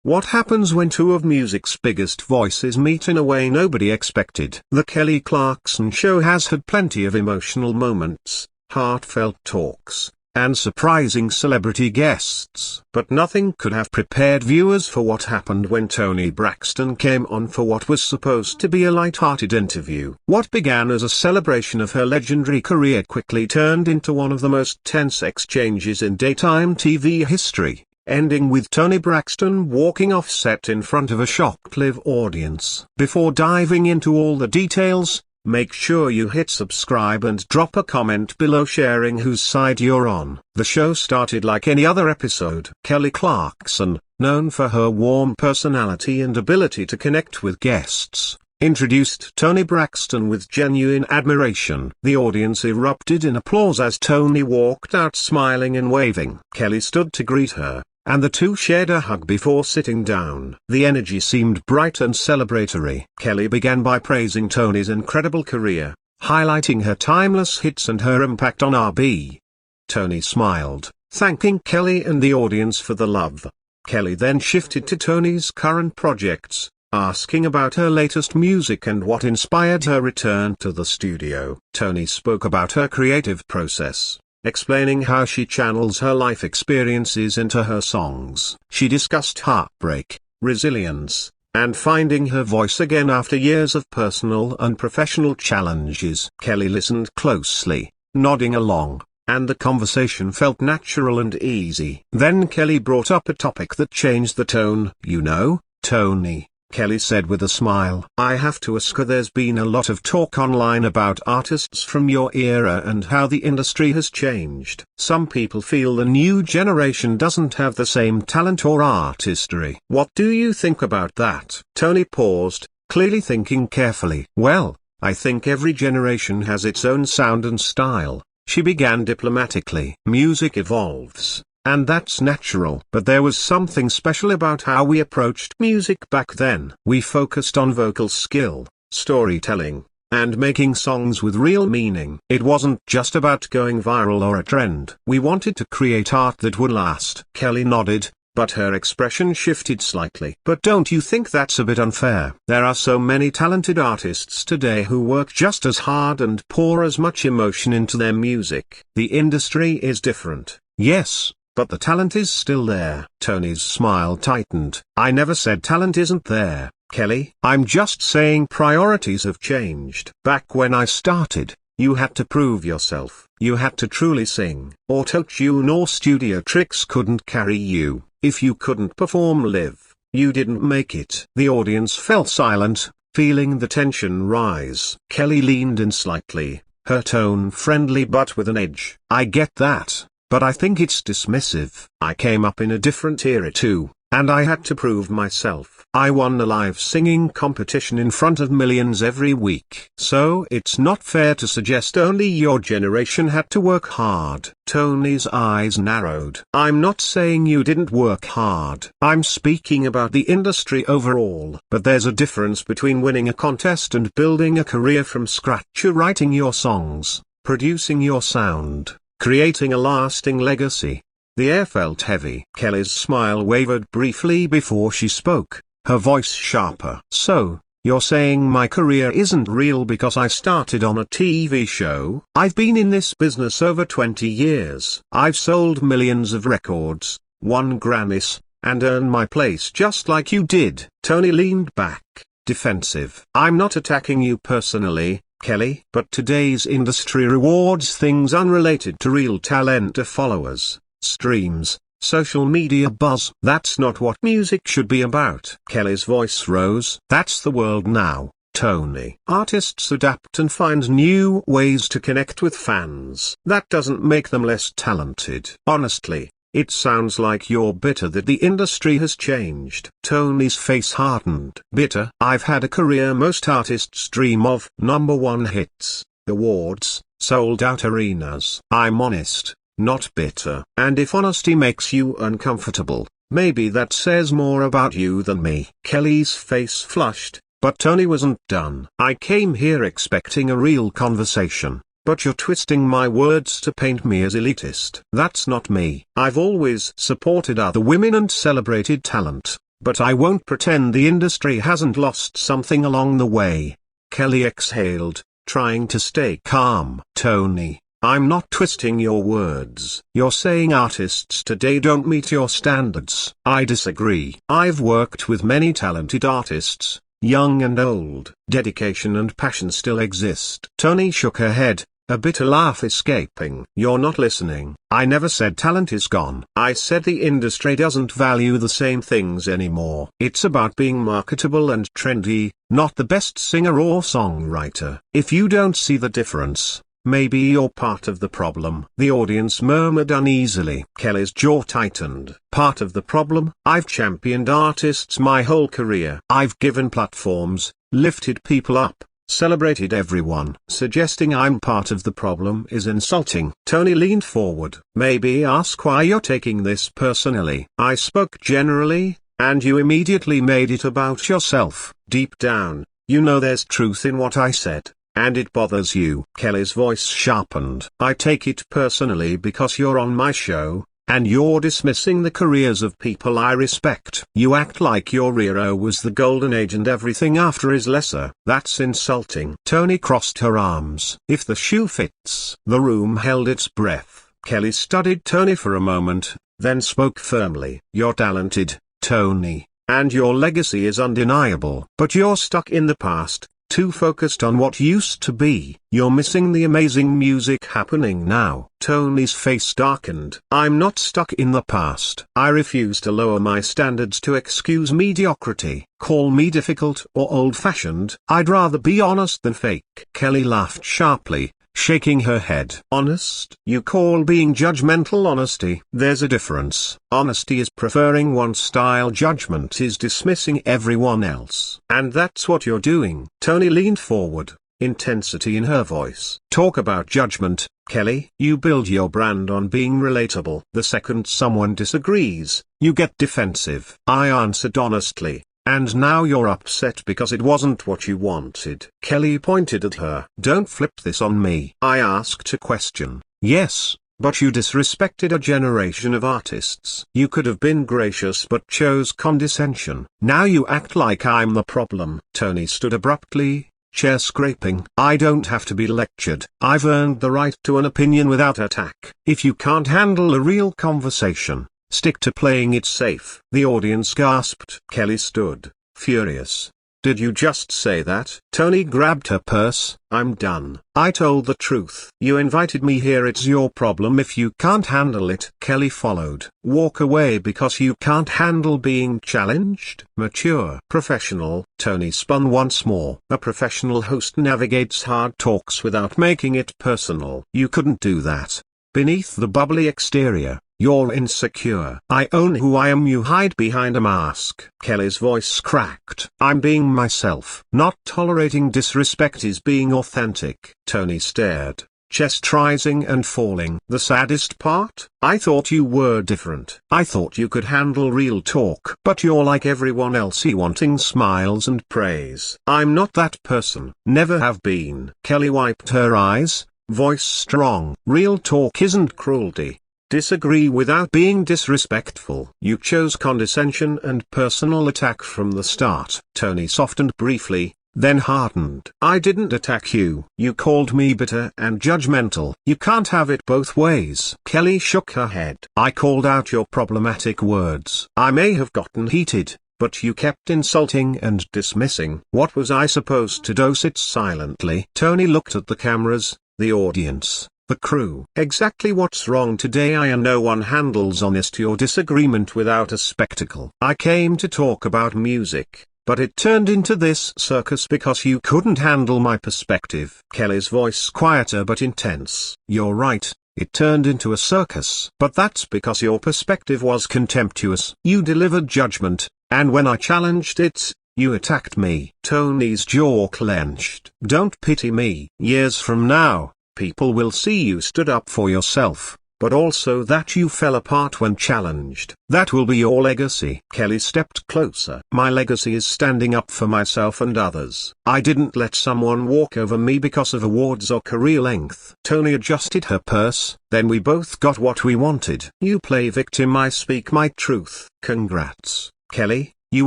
What happens when two of music's biggest voices meet in a way nobody expected? The Kelly Clarkson Show has had plenty of emotional moments, heartfelt talks, and surprising celebrity guests. But nothing could have prepared viewers for what happened when Toni Braxton came on for what was supposed to be a light-hearted interview. What began as a celebration of her legendary career quickly turned into one of the most tense exchanges in daytime TV history, ending with Toni Braxton walking off set in front of a shocked live audience. Before diving into all the details, make sure you hit subscribe and drop a comment below sharing whose side you're on. The show started like any other episode. Kelly Clarkson, known for her warm personality and ability to connect with guests, introduced Toni Braxton with genuine admiration. The audience erupted in applause as Toni walked out smiling and waving. Kelly stood to greet her, and the two shared a hug before sitting down. The energy seemed bright and celebratory. Kelly began by praising Toni's incredible career, highlighting her timeless hits and her impact on R&B. Toni smiled, thanking Kelly and the audience for the love. Kelly then shifted to Toni's current projects, asking about her latest music and what inspired her return to the studio. Toni spoke about her creative process, explaining how she channels her life experiences into her songs. She discussed heartbreak, resilience, and finding her voice again after years of personal and professional challenges. Kelly listened closely, nodding along, and the conversation felt natural and easy. Then Kelly brought up a topic that changed the tone. "You know, Toni," Kelly said with a smile, "I have to ask, there's been a lot of talk online about artists from your era and how the industry has changed. Some people feel the new generation doesn't have the same talent or artistry. What do you think about that?" Toni paused, clearly thinking carefully. "Well, I think every generation has its own sound and style," she began diplomatically. "Music evolves, and that's natural. But there was something special about how we approached music back then. We focused on vocal skill, storytelling, and making songs with real meaning. It wasn't just about going viral or a trend. We wanted to create art that would last." Kelly nodded, but her expression shifted slightly. "But don't you think that's a bit unfair? There are so many talented artists today who work just as hard and pour as much emotion into their music. The industry is different, yes, but the talent is still there." Toni's smile tightened. "I never said talent isn't there, Kelly. I'm just saying priorities have changed. Back when I started, you had to prove yourself. You had to truly sing. Auto-tune or studio tricks couldn't carry you. If you couldn't perform live, you didn't make it." The audience fell silent, feeling the tension rise. Kelly leaned in slightly, her tone friendly but with an edge. "I get that, but I think it's dismissive. I came up in a different era too, and I had to prove myself. I won a live singing competition in front of millions every week. So it's not fair to suggest only your generation had to work hard." Toni's eyes narrowed. "I'm not saying you didn't work hard. I'm speaking about the industry overall. But there's a difference between winning a contest and building a career from scratch. You're writing your songs, producing your sound, creating a lasting legacy." The air felt heavy. Kelly's smile wavered briefly before she spoke, her voice sharper. "So, you're saying my career isn't real because I started on a TV show? I've been in this business over 20 years. I've sold millions of records, won Grammys, and earned my place just like you did." Toni leaned back, defensive. "I'm not attacking you personally, Kelly, but today's industry rewards things unrelated to real talent: followers, streams, social media buzz. That's not what music should be about." Kelly's voice rose. "That's the world now, Toni. Artists adapt and find new ways to connect with fans. That doesn't make them less talented. Honestly, it sounds like you're bitter that the industry has changed." Toni's face hardened. "Bitter? I've had a career most artists dream of. #1 hits, awards, sold out arenas. I'm honest, not bitter. And if honesty makes you uncomfortable, maybe that says more about you than me." Kelly's face flushed, but Toni wasn't done. "I came here expecting a real conversation, but you're twisting my words to paint me as elitist. That's not me. I've always supported other women and celebrated talent, but I won't pretend the industry hasn't lost something along the way. Kelly exhaled, trying to stay calm. Toni, I'm not twisting your words. You're saying artists today don't meet your standards. I disagree. I've worked with many talented artists, young and old. Dedication and passion still exist. Toni shook her head, a bitter laugh escaping. You're not listening. I never said talent is gone. I said the industry doesn't value the same things anymore. It's about being marketable and trendy, not the best singer or songwriter. If you don't see the difference, maybe you're part of the problem. The audience murmured uneasily. Kelly's jaw tightened. Part of the problem? I've championed artists my whole career. I've given platforms, lifted people up, celebrated everyone. Suggesting I'm part of the problem is insulting. Toni leaned forward. Maybe ask why you're taking this personally. I spoke generally, and you immediately made it about yourself. Deep down, you know there's truth in what I said. And it bothers you. Kelly's voice sharpened. I take it personally because you're on my show, and you're dismissing the careers of people I respect. You act like your era was the golden age and everything after is lesser. That's insulting. Toni crossed her arms. If the shoe fits. The room held its breath. Kelly studied Toni for a moment, then spoke firmly. You're talented, Toni, and your legacy is undeniable. But you're stuck in the past, too focused on what used to be. You're missing the amazing music happening now. Toni's face darkened. I'm not stuck in the past. I refuse to lower my standards to excuse mediocrity. Call me difficult or old-fashioned. I'd rather be honest than fake. Kelly laughed sharply, shaking her head. Honest? You call being judgmental honesty? There's a difference. Honesty is preferring one style, judgment is dismissing everyone else. And that's what you're doing. Toni leaned forward, intensity in her voice. Talk about judgment, Kelly. You build your brand on being relatable. The second someone disagrees, you get defensive. I answered honestly. And now you're upset because it wasn't what you wanted. Kelly pointed at her. Don't flip this on me. I asked a question. Yes, but you disrespected a generation of artists. You could have been gracious but chose condescension. Now you act like I'm the problem. Toni stood abruptly, chair scraping. I don't have to be lectured. I've earned the right to an opinion without attack. If you can't handle a real conversation, stick to playing it safe. The audience gasped. Kelly stood, furious. Did you just say that? Toni grabbed her purse. I'm done. I told the truth. You invited me here, it's your problem if you can't handle it. Kelly followed. Walk away because you can't handle being challenged. Mature. Professional. Toni spun once more. A professional host navigates hard talks without making it personal. You couldn't do that. Beneath the bubbly exterior, you're insecure. I own who I am, you hide behind a mask. Kelly's voice cracked. I'm being myself. Not tolerating disrespect is being authentic. Toni stared, chest rising and falling. The saddest part? I thought you were different. I thought you could handle real talk. But you're like everyone else, wanting smiles and praise. I'm not that person. Never have been. Kelly wiped her eyes, voice strong. Real talk isn't cruelty. Disagree without being disrespectful. You chose condescension and personal attack from the start. Toni softened briefly, then hardened. I didn't attack you. You called me bitter and judgmental. You can't have it both ways. Kelly shook her head. I called out your problematic words. I may have gotten heated, but you kept insulting and dismissing. What was I supposed to do? Sit silently. Toni looked at the cameras, the audience, the crew. Exactly what's wrong today? No one handles honesty or disagreement without a spectacle. I came to talk about music, but it turned into this circus because you couldn't handle my perspective. Kelly's voice quieter but intense. You're right, it turned into a circus. But that's because your perspective was contemptuous. You delivered judgment, and when I challenged it, you attacked me. Toni's jaw clenched. Don't pity me. Years from now, people will see you stood up for yourself, but also that you fell apart when challenged. That will be your legacy. Kelly stepped closer. My legacy is standing up for myself and others. I didn't let someone walk over me because of awards or career length. Toni adjusted her purse. Then we both got what we wanted. You play victim, I speak my truth. Congrats, Kelly. You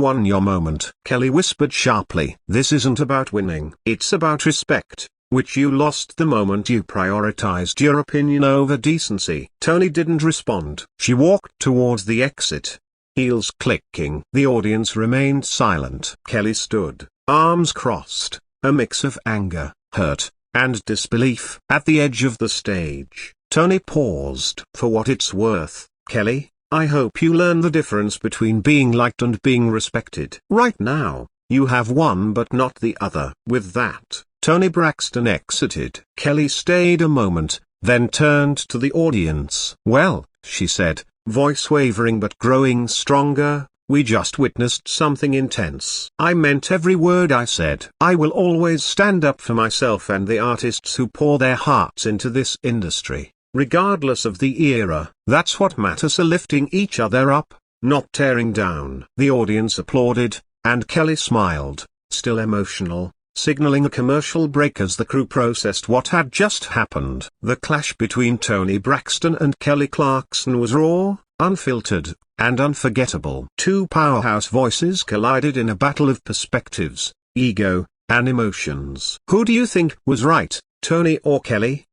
won your moment. Kelly whispered sharply. This isn't about winning. It's about respect, which you lost the moment you prioritized your opinion over decency. Toni didn't respond. She walked towards the exit, heels clicking. The audience remained silent. Kelly stood, arms crossed, a mix of anger, hurt, and disbelief. At the edge of the stage, Toni paused. For what it's worth, Kelly, I hope you learn the difference between being liked and being respected. Right now, you have one but not the other. With that, Toni Braxton exited. Kelly stayed a moment, then turned to the audience. Well, she said, voice wavering but growing stronger, we just witnessed something intense. I meant every word I said. I will always stand up for myself and the artists who pour their hearts into this industry, regardless of the era. That's what matters, lifting each other up, not tearing down. The audience applauded, and Kelly smiled, still emotional, signaling a commercial break as the crew processed what had just happened. The clash between Toni Braxton and Kelly Clarkson was raw, unfiltered, and unforgettable. Two powerhouse voices collided in a battle of perspectives, ego, and emotions. Who do you think was right, Toni or Kelly?